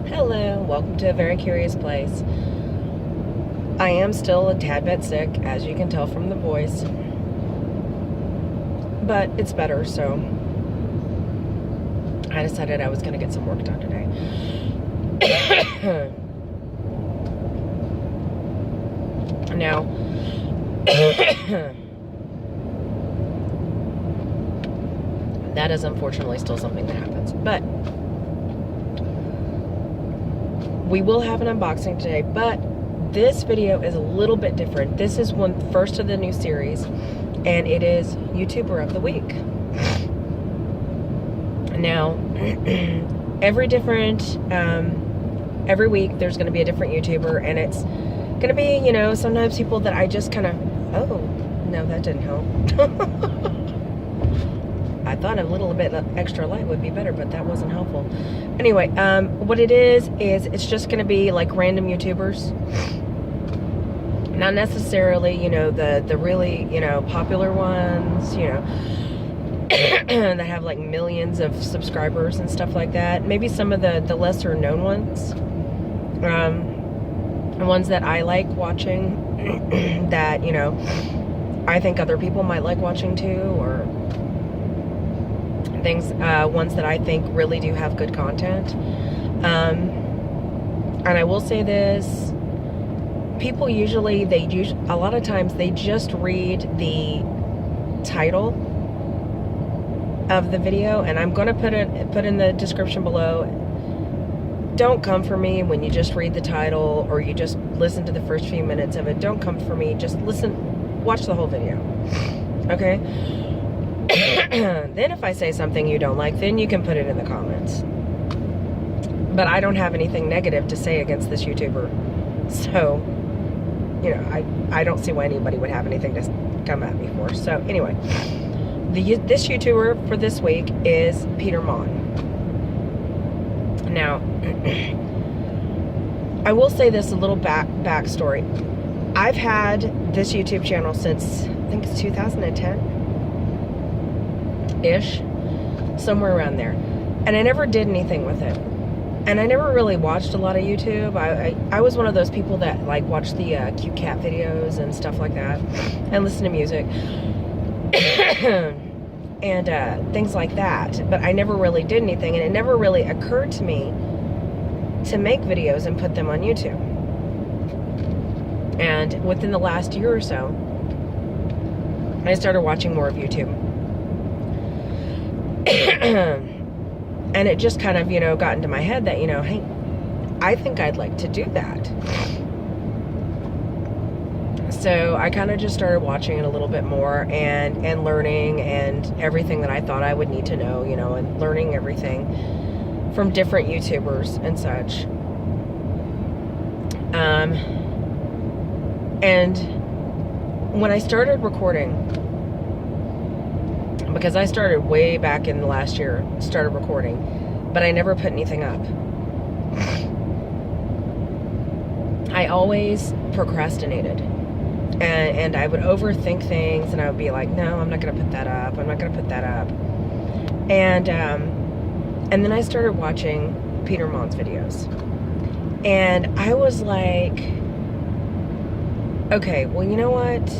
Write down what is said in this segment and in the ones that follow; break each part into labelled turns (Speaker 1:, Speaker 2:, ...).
Speaker 1: Hello, welcome to A Very Curious Place. I am still a tad bit sick, as you can tell from the voice, but it's better, so I decided I was going to get some work done today. Now, that is unfortunately still something that happens, but we will have an unboxing today, but this video is a little bit different. This is first of the new series, and it is YouTuber of the Week. Now, every week there's going to be a different YouTuber, and it's going to be, sometimes people that I just kind of, oh, no, that didn't help. I thought a little bit extra light would be better, but that wasn't helpful. Anyway, what it is it's just going to be like random YouTubers. Not necessarily, the really, popular ones, that have like millions of subscribers and stuff like that. Maybe some of the lesser known ones. Ones that I like watching that, I think other people might like watching too, or things, ones that I think really do have good content. And I will say this, people usually, a lot of times they just read the title of the video, and I'm going to put in the description below. Don't come for me when you just read the title or you just listen to the first few minutes of it. Don't come for me. Just watch the whole video. Okay? Then if I say something you don't like, then you can put it in the comments. But I don't have anything negative to say against this YouTuber. So, I don't see why anybody would have anything to come at me for. So anyway, this YouTuber for this week is Monn. Now, I will say this, a little backstory. I've had this YouTube channel since, I think it's 2010-ish, somewhere around there. And I never did anything with it. And I never really watched a lot of YouTube. I was one of those people that like watched the cute cat videos and stuff like that, and listen to music. And things like that, but I never really did anything, and it never really occurred to me to make videos and put them on YouTube. And within the last year or so, I started watching more of YouTube. And it just kind of, got into my head that, hey, I think I'd like to do that. So I kind of just started watching it a little bit more and learning and everything that I thought I would need to know, and learning everything from different YouTubers and such. And when I started recording, because I started way back in the last year, started recording, but I never put anything up. I always procrastinated. And I would overthink things, and I would be like, no, I'm not going to put that up. I'm not going to put that up. And then I started watching Monn's videos. And I was like, okay, well, you know what?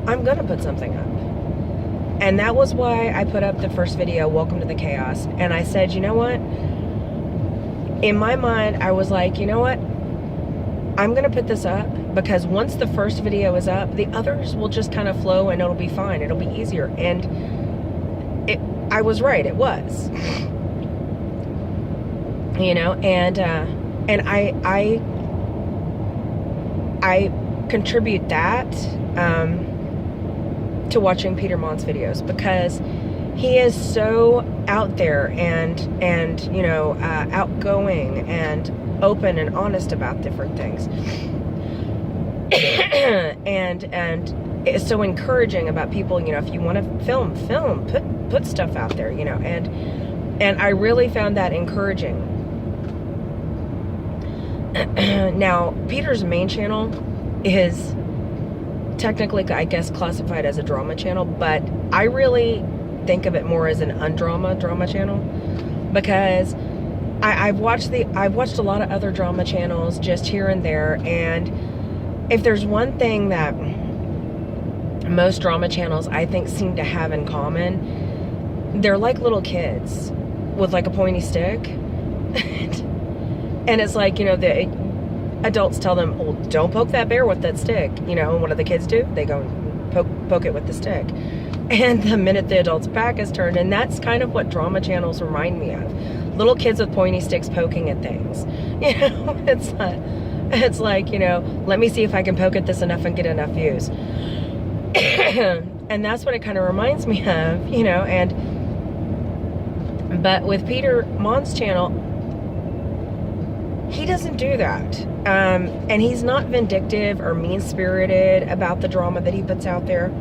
Speaker 1: I'm going to put something up. And that was why I put up the first video, Welcome to the Chaos. And I said, you know what? In my mind, I was like, you know what? I'm going to put this up because once the first video is up, the others will just kind of flow and it'll be fine. It'll be easier. And I was right. It was. And I contribute that to watching Monn's videos because he is so out there and outgoing and open and honest about different things. and it's so encouraging about people, if you want to film, put stuff out there, and I really found that encouraging. Now, Peter's main channel is technically, I guess, classified as a drama channel, but I really think of it more as an drama channel. because I've watched a lot of other drama channels just here and there, and if there's one thing that most drama channels I think seem to have in common, they're like little kids with like a pointy stick. And it's like, the adults tell them, oh, don't poke that bear with that stick, and what do the kids do? They go and poke it with the stick. And the minute the adult's back is turned, and that's kind of what drama channels remind me of. Little kids with pointy sticks poking at things. It's like, let me see if I can poke at this enough and get enough views. And that's what it kind of reminds me of, but with Peter Monn's channel, he doesn't do that. And he's not vindictive or mean-spirited about the drama that he puts out there.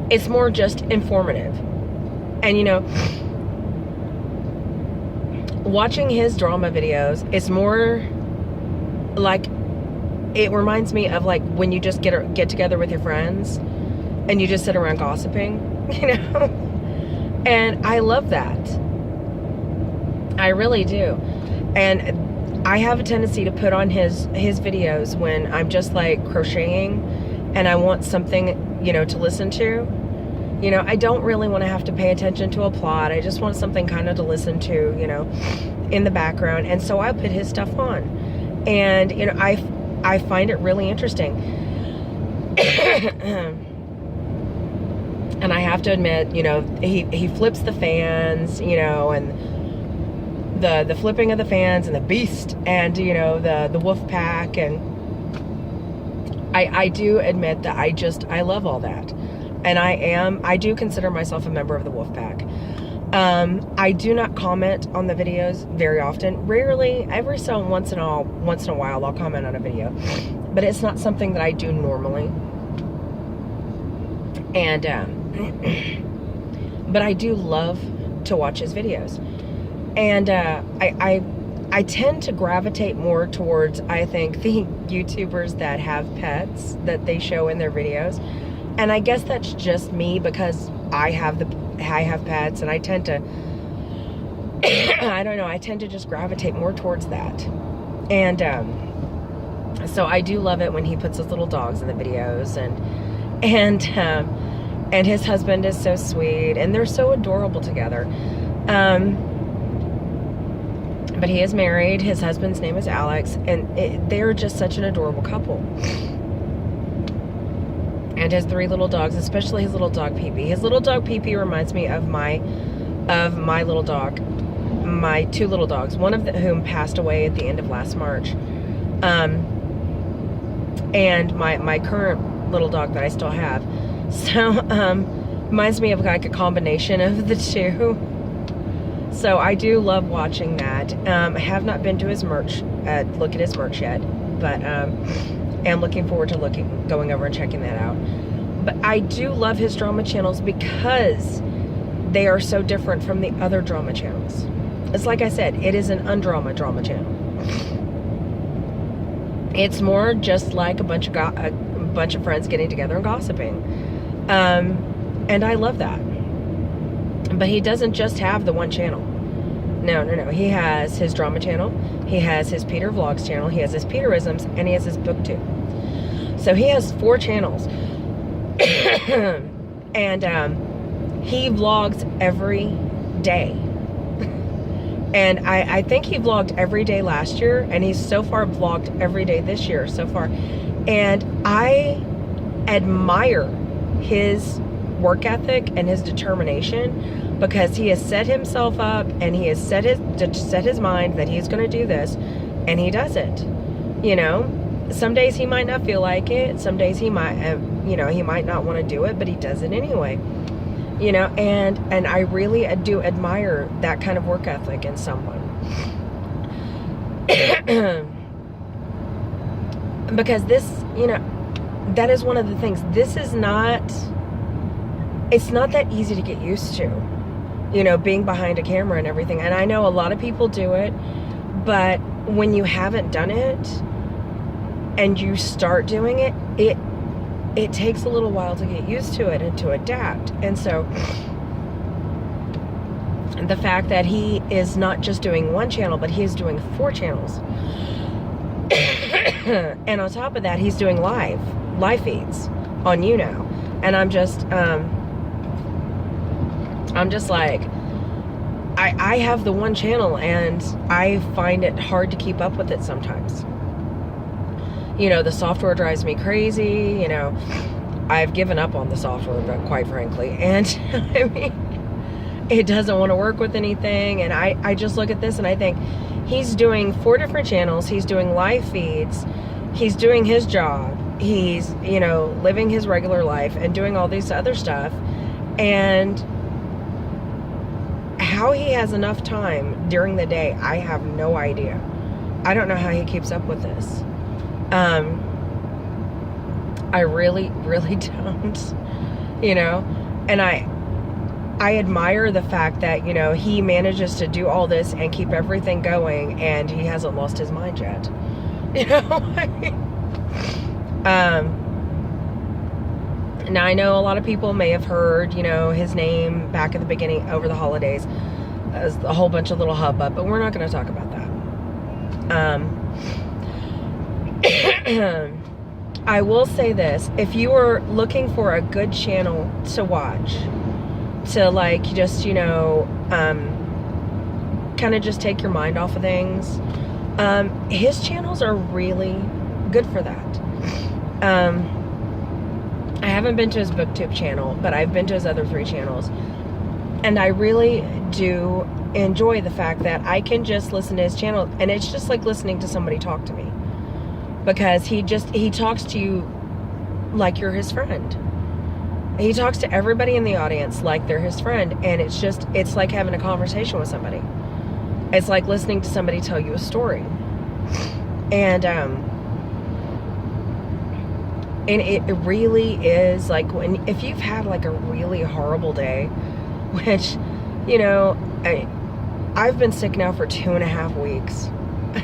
Speaker 1: It's more just informative. And watching his drama videos is more like, it reminds me of like when you just get together with your friends and you just sit around gossiping, and I love that. I really do. And I have a tendency to put on his videos when I'm just like crocheting and I want something, to listen to. I don't really want to have to pay attention to a plot. I just want something kind of to listen to, in the background. And so I put his stuff on. And, I find it really interesting. And I have to admit, he flips the fans, and the flipping of the fans and the beast and, the wolf pack. And I do admit that I love all that. And I do consider myself a member of the wolf pack. I do not comment on the videos very often. Rarely, every so once in a while, I'll comment on a video. But it's not something that I do normally. And, but I do love to watch his videos. And I tend to gravitate more towards, I think, the YouTubers that have pets that they show in their videos. And I guess that's just me because I have pets, and I tend to, I don't know, I tend to just gravitate more towards that. And so I do love it when he puts his little dogs in the videos, and his husband is so sweet, and they're so adorable together. But he is married. His husband's name is Alex, and they're just such an adorable couple. And his 3 little dogs, especially his little dog Pee-Pee. His little dog Pee-Pee reminds me of my little dog, my 2 little dogs, one of whom passed away at the end of last March. And my current little dog that I still have. So, reminds me of like a combination of the 2. So I do love watching that. I have not been to his merch, look at his merch yet, but am looking forward to going over and checking that out. But I do love his drama channels because they are so different from the other drama channels. It's like I said, it is an undrama drama channel. It's more just like a bunch of friends getting together and gossiping, and I love that. But he doesn't just have the one channel. No. He has his drama channel. He has his Peter Vlogs channel. He has his Peterisms, and he has his BookTube. So he has 4 channels. And he vlogs every day. And I think he vlogged every day last year, and he's so far vlogged every day this year so far. And I admire his work ethic and his determination, because he has set himself up and he has set his mind that he's going to do this, and he does it. Some days he might not feel like it. Some days he might he might not want to do it, but he does it anyway. And I really do admire that kind of work ethic in someone. Because this, that is one of the things. It's not that easy to get used to, being behind a camera and everything. And I know a lot of people do it, but when you haven't done it and you start doing it, it takes a little while to get used to it and to adapt. And so the fact that he is not just doing one channel, but he is doing 4 channels. And on top of that, he's doing live feeds on now. And I'm just like, I have the one channel and I find it hard to keep up with it sometimes. You know, the software drives me crazy. You know, I've given up on the software, but quite frankly, and I mean, it doesn't want to work with anything. And I just look at this and I think, he's doing 4 different channels. He's doing live feeds. He's doing his job. He's, you know, living his regular life and doing all this other stuff. And how he has enough time during the day, I have no idea. I don't know how he keeps up with this. I really, really don't, you know, and I admire the fact that, you know, he manages to do all this and keep everything going, and he hasn't lost his mind yet. You know, now I know a lot of people may have heard, you know, his name back at the beginning over the holidays as a whole bunch of little hubbub, but we're not going to talk about that. I will say this: if you are looking for a good channel to watch, to like just, you know, kind of just take your mind off of things, his channels are really good for that. I haven't been to his booktube channel, but I've been to his other 3 channels, and I really do enjoy the fact that I can just listen to his channel and it's just like listening to somebody talk to me, because he talks to you like you're his friend. He talks to everybody in the audience like they're his friend, and it's like having a conversation with somebody. It's like listening to somebody tell you a story. And it really is like, if you've had like a really horrible day, which, you know, I've been sick now for 2.5 weeks.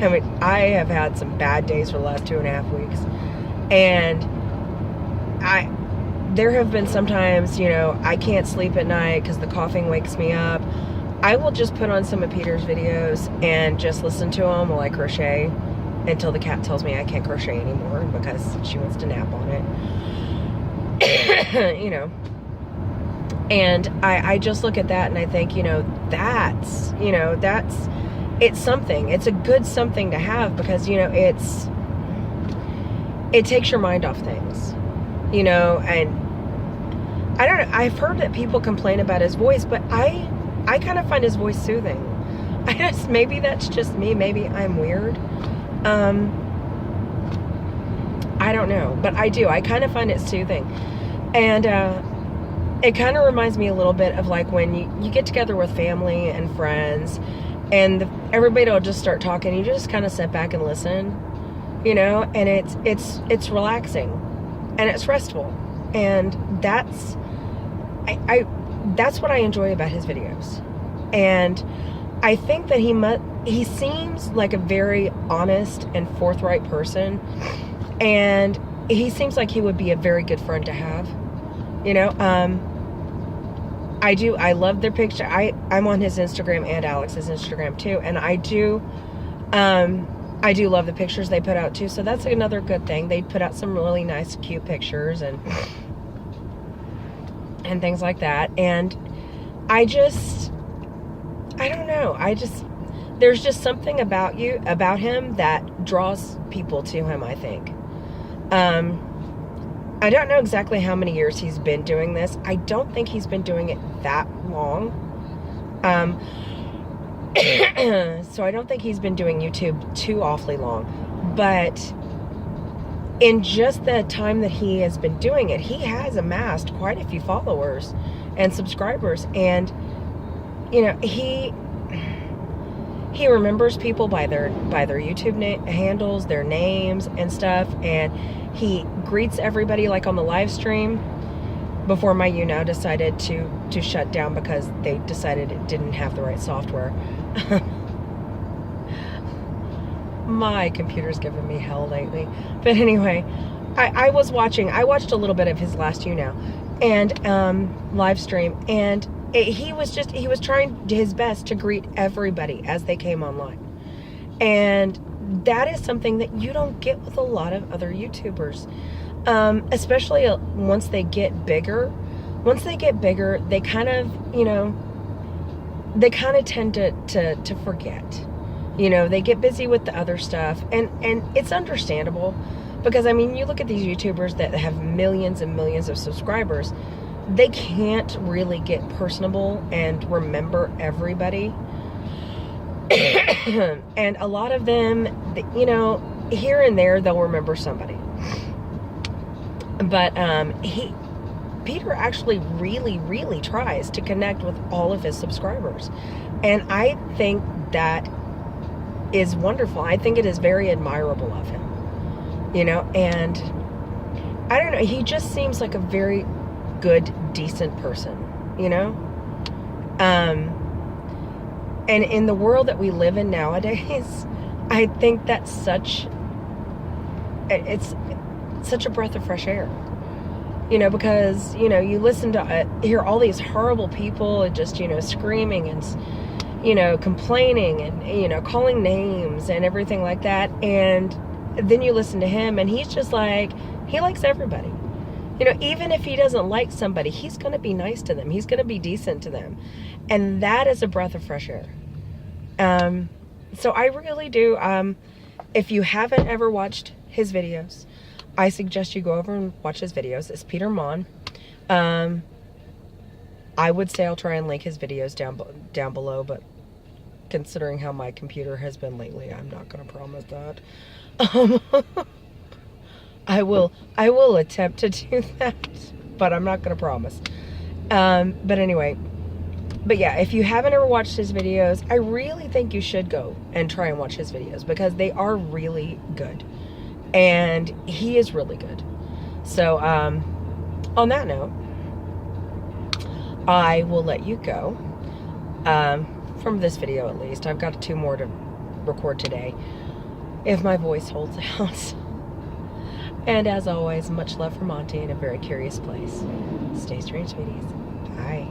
Speaker 1: I mean, I have had some bad days for the last 2.5 weeks, and there have been sometimes, you know, I can't sleep at night because the coughing wakes me up. I will just put on some of Peter's videos and just listen to them while I crochet until the cat tells me I can't crochet anymore because she wants to nap on it. You know, and I just look at that and I think, you know, it's something. It's a good something to have, because, you know, it takes your mind off things, you know. And I don't know, I've heard that people complain about his voice, but I kind of find his voice soothing. Maybe that's just me. Maybe I'm weird. I don't know, but I kind of find it soothing. And it kind of reminds me a little bit of like when you get together with family and friends, and everybody will just start talking. You just kind of sit back and listen, you know, and it's relaxing and it's restful. And that's what I enjoy about his videos. And I think that he seems like a very honest and forthright person, and he seems like he would be a very good friend to have, you know. I love their picture. I'm on his Instagram and Alex's Instagram too, and I do love the pictures they put out too, so that's another good thing. They put out some really nice cute pictures and things like that. And I don't know, there's just something about him that draws people to him, I think. I don't know exactly how many years he's been doing this. I don't think he's been doing it that long. So I don't think he's been doing YouTube too awfully long. But in just the time that he has been doing it, he has amassed quite a few followers and subscribers. And, you know, he remembers people by their YouTube handles, their names and stuff, and he greets everybody like on the live stream. Before my YouNow decided to shut down because they decided it didn't have the right software. My computer's giving me hell lately. But anyway, I watched a little bit of his last YouNow and live stream, and he was trying his best to greet everybody as they came online. And that is something that you don't get with a lot of other YouTubers. Especially once they get bigger. Once they get bigger, they kind of, they kind of tend to forget. They get busy with the other stuff, and it's understandable, because I mean, you look at these YouTubers that have millions and millions of subscribers, they can't really get personable and remember everybody. And a lot of them, here and there, they'll remember somebody. But Peter actually really, really tries to connect with all of his subscribers. And I think that is wonderful. I think it is very admirable of him. And I don't know, he just seems like a very good, decent person, and in the world that we live in nowadays, I think that's it's such a breath of fresh air, because, you listen to, hear all these horrible people just, screaming and, complaining and, calling names and everything like that. And then you listen to him, and he's just like, he likes everybody. Even if he doesn't like somebody, he's going to be nice to them. He's going to be decent to them. And that is a breath of fresh air. So I really do, if you haven't ever watched his videos, I suggest you go over and watch his videos. It's Peter Monn. I would say I'll try and link his videos down below, but considering how my computer has been lately, I'm not going to promise that. I will attempt to do that, but I'm not going to promise. But anyway, but yeah, if you haven't ever watched his videos, I really think you should go and try and watch his videos, because they are really good. And he is really good. So, on that note, I will let you go. From this video, at least. I've got 2 more to record today, if my voice holds out. And as always, much love from Monty in a very curious place. Stay strange, sweeties. Bye.